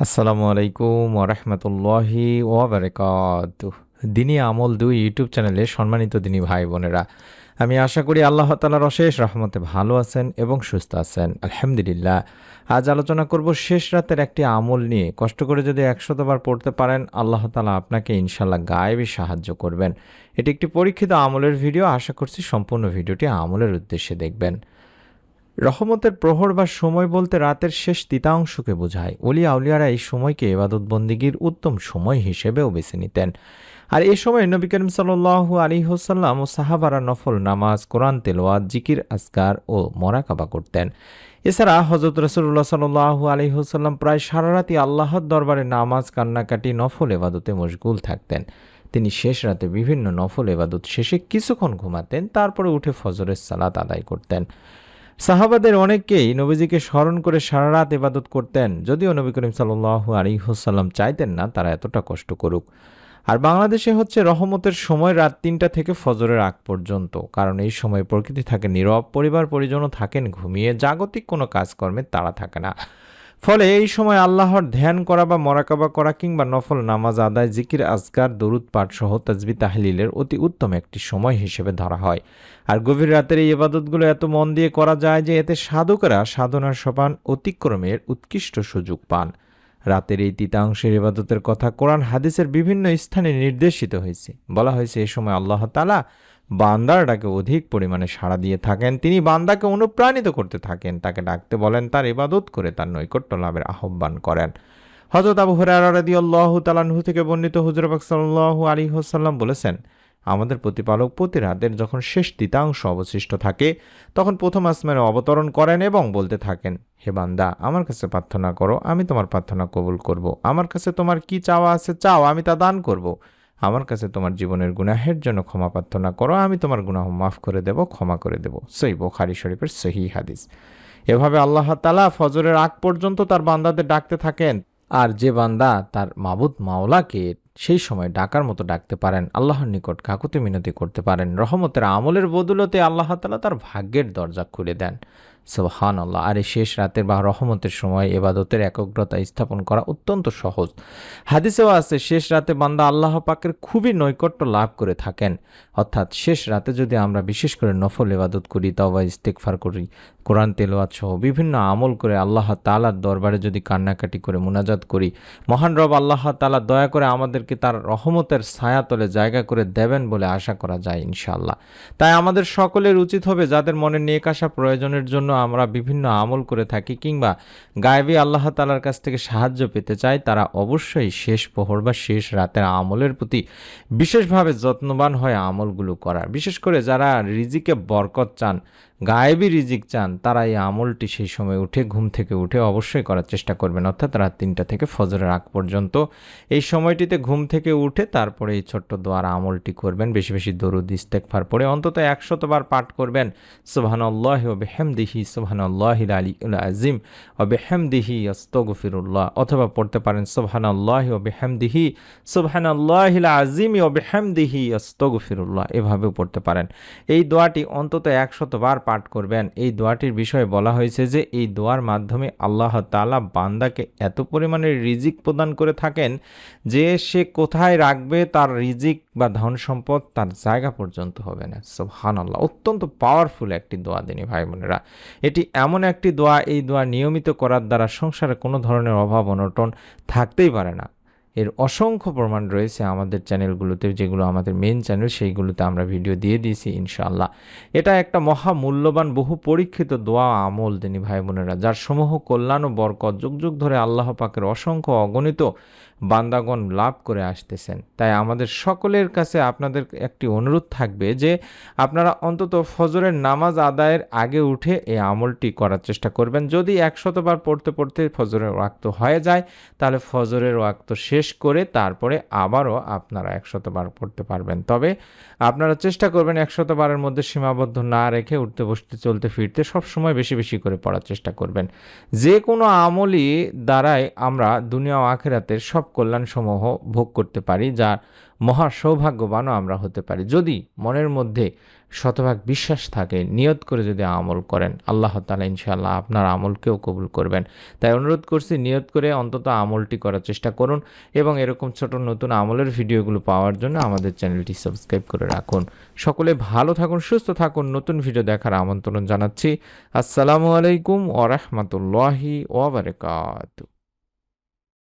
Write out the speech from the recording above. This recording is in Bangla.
আসসালামু আলাইকুম ওরহমতুল্লাহি ওয়াবারাকাতুহ। দিনী আমল 2 ইউটিউব চ্যানেলে সম্মানিত দিনী ভাই বোনেরা, আমি আশা করি আল্লাহ তাআলার অশেষ রহমতে ভালো আছেন এবং সুস্থ আছেন, আলহামদুলিল্লাহ। আজ আলোচনা করব শেষ রাতের একটি আমল নিয়ে। কষ্ট করে যদি 100 বার পড়তে পারেন, আল্লাহ তাআলা আপনাকে ইনশাআল্লাহ গায়েবী সাহায্য করবেন। এটি একটি পরীক্ষিত আমলের ভিডিও। আশা করছি সম্পূর্ণ ভিডিওটি আমলের উদ্দেশ্যে দেখবেন। রহমতের প্রহর বা সময় বলতে রাতের শেষ তৃতীয়াংশকে বোঝায়। ওলিয়া আউলিয়ারা এই সময়কে ইবাদত বন্দিগির উত্তম সময় হিসেবেও বেছে নিতেন। আর এ সময় নবী করিম সাল্লাল্লাহু আলাইহি ওয়াসাল্লাম ও সাহাবারা নফল নামাজ, কোরআন তেলাওয়াত, জিকির আজকার ও মোরাকাবা করতেন। এছাড়া হযরত রাসূলুল্লাহ সাল্লাল্লাহু আলাইহি ওয়াসাল্লাম প্রায় সারা রাতই আল্লাহর দরবারে নামাজ, কান্নাকাটি, নফল ইবাদতে মশগুল থাকতেন। তিনি শেষ রাতে বিভিন্ন নফল ইবাদত শেষে কিছুক্ষণ ঘুমাতেন, তারপরে উঠে ফজরের সালাত আদায় করতেন। সাহাবাদের অনেকেই নবীজিকে স্মরণ করে সারা রাত ইবাদত করতেন, যদিও নবী করিম সাল্লাল্লাহু আলাইহি ওয়াসাল্লাম চাইতেন না তারা এতটা কষ্ট করুক। আর বাংলাদেশে হচ্ছে রহমতের সময় রাত 3টা থেকে ফজরের আগ পর্যন্ত, কারণ এই সময় প্রকৃতি থাকে নীরব, পরিবার পরিজনও থাকেন ঘুমিয়ে, জাগতিক কোনো কাজকর্মে তাড়া থাকে না। ফলে এই সময় আল্লাহর ধ্যান করা বা মোরাকাবা করা কিংবা নফল নামাজ আদায়, জিকির আজকার, দরুদ পাঠ সহ তাজবি তাহলিলের অতি উত্তম একটি সময় হিসেবে ধরা হয়। আর গভীর রাতের এই ইবাদতগুলো এত মন দিয়ে করা যায় যে এতে সাধকেরা সাধনার সোপান অতিক্রমের উৎকৃষ্ট সুযোগ পান। রাতের এই তৃতীয়াংশের ইবাদতের কথা কোরআন হাদিসের বিভিন্ন স্থানে নির্দেশিত হয়েছে। বলা হয়েছে এই সময় আল্লাহ তাআলা বান্দার ডাকে অধিক পরিমাণে সাড়া দিয়ে থাকেন। তিনি বান্দাকে অনুপ্রাণিত করতে থাকেন, তাকে ডাকতে বলেন, তার ইবাদত করে তার নৈকট্য লাভের আহ্বান করেন। হযরত আবু হুরায়রা রাদিয়াল্লাহু তাআলা আনহু থেকে বর্ণিত, হুজুর পাক সাল্লাল্লাহু আলাইহি ওয়াসাল্লাম বলেছেন, আমাদের প্রতিপালক প্রতি রাতের যখন শেষ তৃতীয়াংশ অবশিষ্ট থাকে তখন প্রথম আসমানে অবতরণ করেন এবং বলতে থাকেন, হে বান্দা, আমার কাছে প্রার্থনা করো, আমি তোমার প্রার্থনা কবুল করব। আমার কাছে তোমার কি চাওয়া আছে চাও, আমি তা দান করব। আমার কাছে তোমার জীবনের গুনাহের জন্য ক্ষমা প্রার্থনা করো, আমি তোমার গুনাহ মাফ করে দেব, ক্ষমা করে দেব। সহিহ বুখারী শরীফের সহিহ হাদিস। এভাবে আল্লাহ তাআলা ফজরের আগ পর্যন্ত তার বান্দাদের ডাকতে থাকেন। আর যে বান্দা তার মাবুদ মাওলাকে সেই সময় ডাকার মতো ডাকতে পারেন, আল্লাহর নিকট কাকুতি মিনতি করতে পারেন, রহমতের আমলের বদৌলতে আল্লাহ তাআলা তার ভাগ্যের দরজা খুলে দেন। সুবহানাল্লাহ। আর এই শেষ রাতের বা রহমতের সময় ইবাদতের একাগ্রতা স্থাপন করা অত্যন্ত সহজ। হাদিসেও আছে, শেষ রাতে বান্দা আল্লাহ পাকের খুবই নৈকট্য লাভ করে থাকেন। অর্থাৎ শেষ রাতে যদি আমরা বিশেষ করে নফল ইবাদত করি, তওবা ইস্তেগফার করি, কোরআন তেলাওয়াত সহ বিভিন্ন আমল করে আল্লাহ তাআলার দরবারে যদি কান্নাকাটি করে মুনাজাত করি, মহান রব আল্লাহ তাআলা দয়া করে আমাদেরকে তার রহমতের ছায়াতলে জায়গা করে দেবেন বলে আশা করা যায় ইনশাআল্লাহ। তাই আমাদের সকলের উচিত হবে, যাদের মনে নেক আসা প্রয়োজনের জন্য আমরা বিভিন্ন আমল করে থাকি কিংবা গায়েবী আল্লাহ তাআলার কাছ থেকে সাহায্য পেতে চাই, তারা অবশ্যই শেষ প্রহর বা শেষ রাতের আমলের প্রতি বিশেষভাবে যত্নবান হয়ে আমলগুলো করার। বিশেষ করে যারা রিজিকে বরকত চান, গায়েবী রিজিক চান, তারা এই আমলটি সেই সময় উঠে ঘুম থেকে উঠে অবশ্যই করার চেষ্টা করবেন। অর্থাৎ রাত 3টা থেকে ফজরের আগ পর্যন্ত এই সময়টিতে ঘুম থেকে উঠে তারপরে এই ছোট্ট দোয়ার আমলটি করবেন। বেশি বেশি দরুদ ইস্তেগফার পড়ে অন্তত 100 বার পাঠ করবেন। সুবহানাল্লাহি ওয়া বিহামদিহি সুবহানাল্লাহিল আলিয়্যিল আযীম ওয়া বিহামদিহি আস্তাগফিরুল্লাহ, অথবা পড়তে পারেন সুবহানাল্লাহি ওয়া বিহামদিহি সুবহানাল্লাহিল আযীম ওয়া বিহামদিহি আস্তাগফিরুল্লাহ, এভাবেও পড়তে পারেন। এই দোয়াটি অন্তত 100 বার পাঠ করবেন। এই দোয়াটির বিষয়ে বলা হয়েছে যে এই দোয়ার মাধ্যমে আল্লাহ তাআলা বান্দাকে এত পরিমাণে রিজিক প্রদান করে থাকেন যে সে কোথায় রাখবে তার রিজিক বা ধন সম্পদ তার জায়গা পর্যন্ত হবে না। সুবহানাল্লাহ। অত্যন্ত পাওয়ারফুল একটি দোয়া দিনী ভাই বোনেরা। এটি এমন একটি দোয়া, এই দোয়া নিয়মিত করার দ্বারা সংসারে কোনো ধরনের অভাব অনটন থাকতেই পারে না। এর অসংখ্য প্রমাণ রয়েছে আমাদের চ্যানেলগুলোতে, যেগুলো আমাদের মেন চ্যানেল, সেইগুলোতে আমরা ভিডিও দিয়ে দিয়েছি ইনশাআল্লাহ। এটা একটা মহা মূল্যবান বহু পরীক্ষিত দোয়া আমল দিনী ভাই বোনেরা, যার সমূহ কল্যাণ ও বরকত যুগ যুগ ধরে আল্লাহ পাকের অসংখ্য অগণিত বান্দাগণ লাভ করে আসতেছেন। তাই আমাদের সকলের কাছে আপনাদের একটি অনুরোধ থাকবে যে আপনারা অন্তত ফজরের নামাজ আদায়ের আগে উঠে এই আমলটি করার চেষ্টা করবেন। যদি 100 বার পড়তে পড়তে ফজরের ওয়াক্ত হয়ে যায়, তাহলে ফজরের ওয়াক্ত শেষ করে তারপরে আবারও আপনারা 100 বার পড়তে পারবেন। তবে আপনারা চেষ্টা করবেন 100 বারের মধ্যে সীমাবদ্ধ না রেখে উঠতে বসতে চলতে ফিরতে সবসময় বেশি বেশি করে পড়ার চেষ্টা করবেন। যে কোনো আমলই দ্বারাই আমরা দুনিয়া ও আখিরাতের সব কল্যাণসমূহ ভোগ করতে পারি, যার মহা সৌভাগ্যবানও আমরা হতে পারি। যদি মনের মধ্যে শতভাগ বিশ্বাস থাকে, নিয়ত করে যদি আমল করেন, আল্লাহ তাআলা ইনশাআল্লাহ আপনার আমলকেও কবুল করবেন। তাই অনুরোধ করছি, নিয়ত করে অন্তত আমলটি করার চেষ্টা করুন এবং এরকম ছোট নতুন আমলের ভিডিওগুলো পাওয়ার জন্য আমাদের চ্যানেলটি সাবস্ক্রাইব করে রাখুন। সকলে ভালো থাকুন, সুস্থ থাকুন। নতুন ভিডিও দেখার আমন্ত্রণ জানাচ্ছি। আসসালামু আলাইকুম ওয়া রাহমাতুল্লাহি ওয়া বারাকাতুহু।